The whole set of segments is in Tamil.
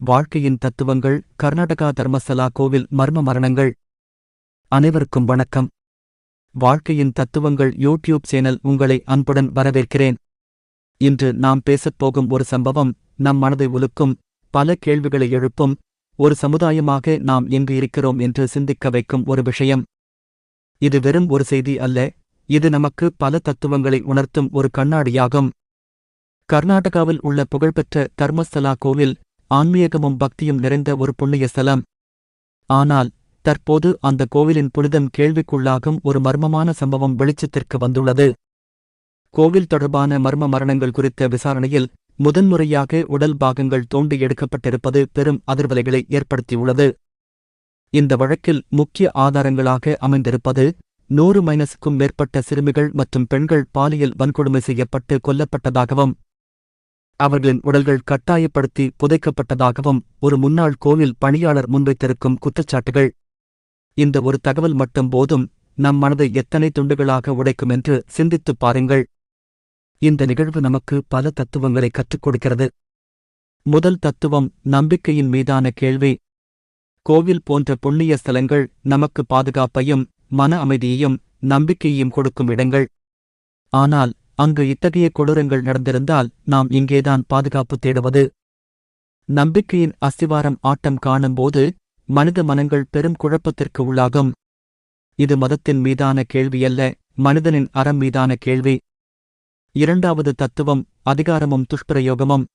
வாழ்க்கையின் தத்துவங்கள். கர்நாடகா தர்மஸ்தலா கோவில் மர்ம மரணங்கள். அனைவருக்கும் வணக்கம். வாழ்க்கையின் தத்துவங்கள் யூடியூப் சேனல் உங்களை அன்புடன் வரவேற்கிறேன். இன்று நாம் பேசப்போகும் ஒரு சம்பவம் நம் மனதை உலுக்கும், பல கேள்விகளை எழுப்பும், ஒரு சமுதாயமாக நாம் எங்கு இருக்கிறோம் என்று சிந்திக்க வைக்கும் ஒரு விஷயம். இது வெறும் ஒரு செய்தி அல்ல, இது நமக்கு பல தத்துவங்களை உணர்த்தும் ஒரு கண்ணாடியாகும். கர்நாடகாவில் உள்ள புகழ்பெற்ற தர்மஸ்தலா கோவில் ஆன்மீகமும் பக்தியும் நிறைந்த ஒரு புண்ணிய ஸ்தலம். ஆனால் தற்போது அந்த கோவிலின் புனிதம் கேள்விக்குள்ளாகும் ஒரு மர்மமான சம்பவம் வெளிச்சத்திற்கு வந்துள்ளது. கோவில் தொடர்பான மர்ம மரணங்கள் குறித்த விசாரணையில் முதன்முறையாக உடல் பாகங்கள் தோண்டி எடுக்கப்பட்டிருப்பது பெரும் அதிர்வலைகளை ஏற்படுத்தியுள்ளது. இந்த வழக்கில் முக்கிய ஆதாரங்களாக அமைந்திருப்பது 100க்கும் மேற்பட்ட சிறுமிகள் மற்றும் பெண்கள் பாலியல் வன்கொடுமை செய்யப்பட்டு கொல்லப்பட்டதாகவும், அவர்களின் உடல்கள் கட்டாயப்படுத்தி புதைக்கப்பட்டதாகவும் ஒரு முன்னாள் கோவில் பணியாளர் முன்வைத்திருக்கும் குற்றச்சாட்டுகள். இந்த ஒரு தகவல் மட்டும் போதும் நம் மனதை எத்தனை துண்டுகளாக உடைக்கும் என்று சிந்தித்துப் பாருங்கள். இந்த நிகழ்வு நமக்கு பல தத்துவங்களை கற்றுக் கொடுக்கிறது. முதல் தத்துவம் நம்பிக்கையின் மீதான கேள்வி. கோவில் போன்ற புண்ணிய ஸ்தலங்கள் நமக்கு பாதுகாப்பையும் மன அமைதியையும் நம்பிக்கையையும் கொடுக்கும் இடங்கள். ஆனால் அங்கு இத்தகைய கொடூரங்கள் நடந்திருந்தால் நாம் இங்கேதான் பாதுகாப்பு தேடுவது. நம்பிக்கையின் அஸ்திவாரம் ஆட்டம் காணும்போது மனித மனங்கள் பெரும் குழப்பத்திற்கு உள்ளாகும். இது மதத்தின் மீதான கேள்வியல்ல, மனிதனின் அறம் மீதான கேள்வி. இரண்டாவது தத்துவம் அதிகாரமும் துஷ்பிரயோகமும்.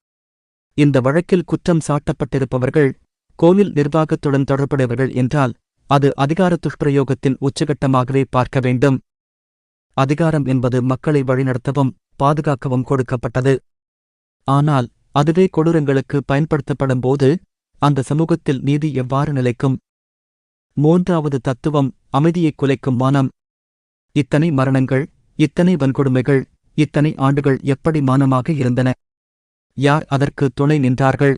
இந்த வழக்கில் குற்றம் சாட்டப்பட்டிருப்பவர்கள் கோவில் நிர்வாகத்துடன் தொடர்புடையவர்கள் என்றால் அது அதிகார துஷ்பிரயோகத்தின் உச்சகட்டமாகவே பார்க்க வேண்டும். அதிகாரம் என்பது மக்களை வழிநடத்தவும் பாதுகாக்கவும் கொடுக்கப்பட்டது. ஆனால் அதுவே கொடூரங்களுக்கு பயன்படுத்தப்படும் போது அந்த சமூகத்தில் நீதி எவ்வாறு நிலைக்கும்? மூன்றாவது தத்துவம் அமைதியைக் குலைக்கும் மானம். இத்தனை மரணங்கள், இத்தனை வன்கொடுமைகள், இத்தனை ஆண்டுகள் எப்படி மானமாக இருந்தன? யார் அதற்கு துணை நின்றார்கள்?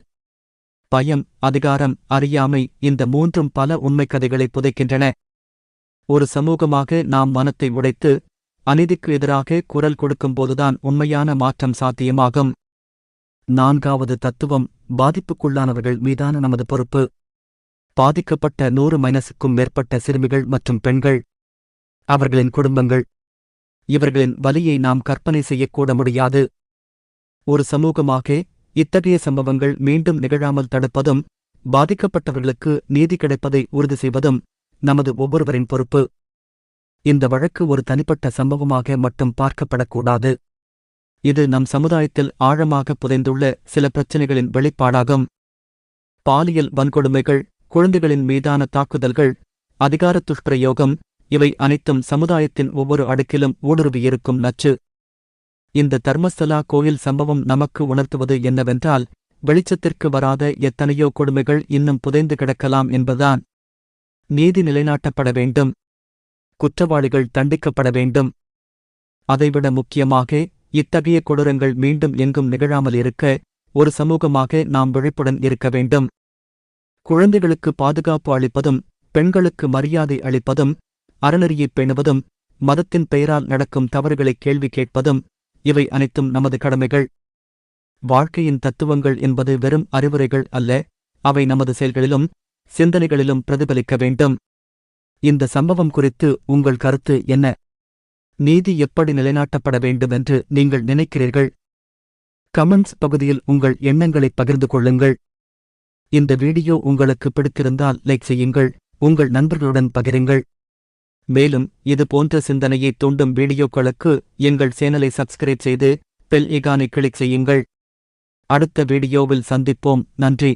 பயம், அதிகாரம், அறியாமை, இந்த மூன்றும் பல உண்மைக் கதைகளை புதைக்கின்றன. ஒரு சமூகமாக நாம் மனத்தை உடைத்து அநீதிக்கு எதிராக குரல் கொடுக்கும்போதுதான் உண்மையான மாற்றம் சாத்தியமாகும். நான்காவது தத்துவம் பாதிப்புக்குள்ளானவர்கள் மீதான நமது பொறுப்பு. பாதிக்கப்பட்ட 100க்கும் மேற்பட்ட சிறுமிகள் மற்றும் பெண்கள், அவர்களின் குடும்பங்கள், இவர்களின் வலியை நாம் கற்பனை செய்யக்கூட முடியாது. ஒரு சமூகமாக இத்தகைய சம்பவங்கள் மீண்டும் நிகழாமல் தடுப்பதும் பாதிக்கப்பட்டவர்களுக்கு நீதி கிடைப்பதை உறுதி செய்வதும் நமது ஒவ்வொருவரின் பொறுப்பு. இந்த வழக்கு ஒரு தனிப்பட்ட சம்பவமாக மட்டும் பார்க்கப்படக்கூடாது. இது நம் சமுதாயத்தில் ஆழமாக புதைந்துள்ள சில பிரச்சினைகளின் வெளிப்பாடாகும். பாலியல் வன்கொடுமைகள், குழந்தைகளின் மீதான தாக்குதல்கள், அதிகார துஷ்பிரயோகம், இவை அனைத்தும் சமுதாயத்தின் ஒவ்வொரு அடுக்கிலும் ஊடுருவியிருக்கும் நச்சு. இந்த தர்மஸ்தலா கோயில் சம்பவம் நமக்கு உணர்த்துவது என்னவென்றால், வெளிச்சத்திற்கு வராத எத்தனையோ கொடுமைகள் இன்னும் புதைந்து கிடக்கலாம் என்பதுதான். நீதி நிலைநாட்டப்பட வேண்டும். குற்றவாளிகள் தண்டிக்கப்பட வேண்டும். அதைவிட முக்கியமாக இத்தகைய கொடூரங்கள் மீண்டும் எங்கும் நிகழாமல் இருக்க ஒரு சமூகமாக நாம் விழிப்புடன் இருக்க வேண்டும். குழந்தைகளுக்கு பாதுகாப்பு அளிப்பதும், பெண்களுக்கு மரியாதை அளிப்பதும், அறநெறியைப் பேணுவதும், மதத்தின் பெயரால் நடக்கும் தவறுகளை கேள்வி கேட்பதும், இவை அனைத்தும் நமது கடமைகள். வாழ்க்கையின் தத்துவங்கள் என்பது வெறும் அறிவுரைகள் அல்ல, அவை நமது செயல்களிலும் சிந்தனைகளிலும் பிரதிபலிக்க வேண்டும். இந்த சம்பவம் குறித்து உங்கள் கருத்து என்ன? நீதி எப்படி நிலைநாட்டப்பட வேண்டுமென்று நீங்கள் நினைக்கிறீர்கள்? கமெண்ட்ஸ் பகுதியில் உங்கள் எண்ணங்களைப் பகிர்ந்து கொள்ளுங்கள். இந்த வீடியோ உங்களுக்கு பிடித்திருந்தால் லைக் செய்யுங்கள், உங்கள் நண்பர்களுடன் பகிருங்கள். மேலும் இது போன்ற சிந்தனையை தூண்டும் வீடியோக்களுக்கு எங்கள் சேனலை சப்ஸ்கிரைப் செய்து பெல் ஐகானை கிளிக் செய்யுங்கள். அடுத்த வீடியோவில் சந்திப்போம். நன்றி.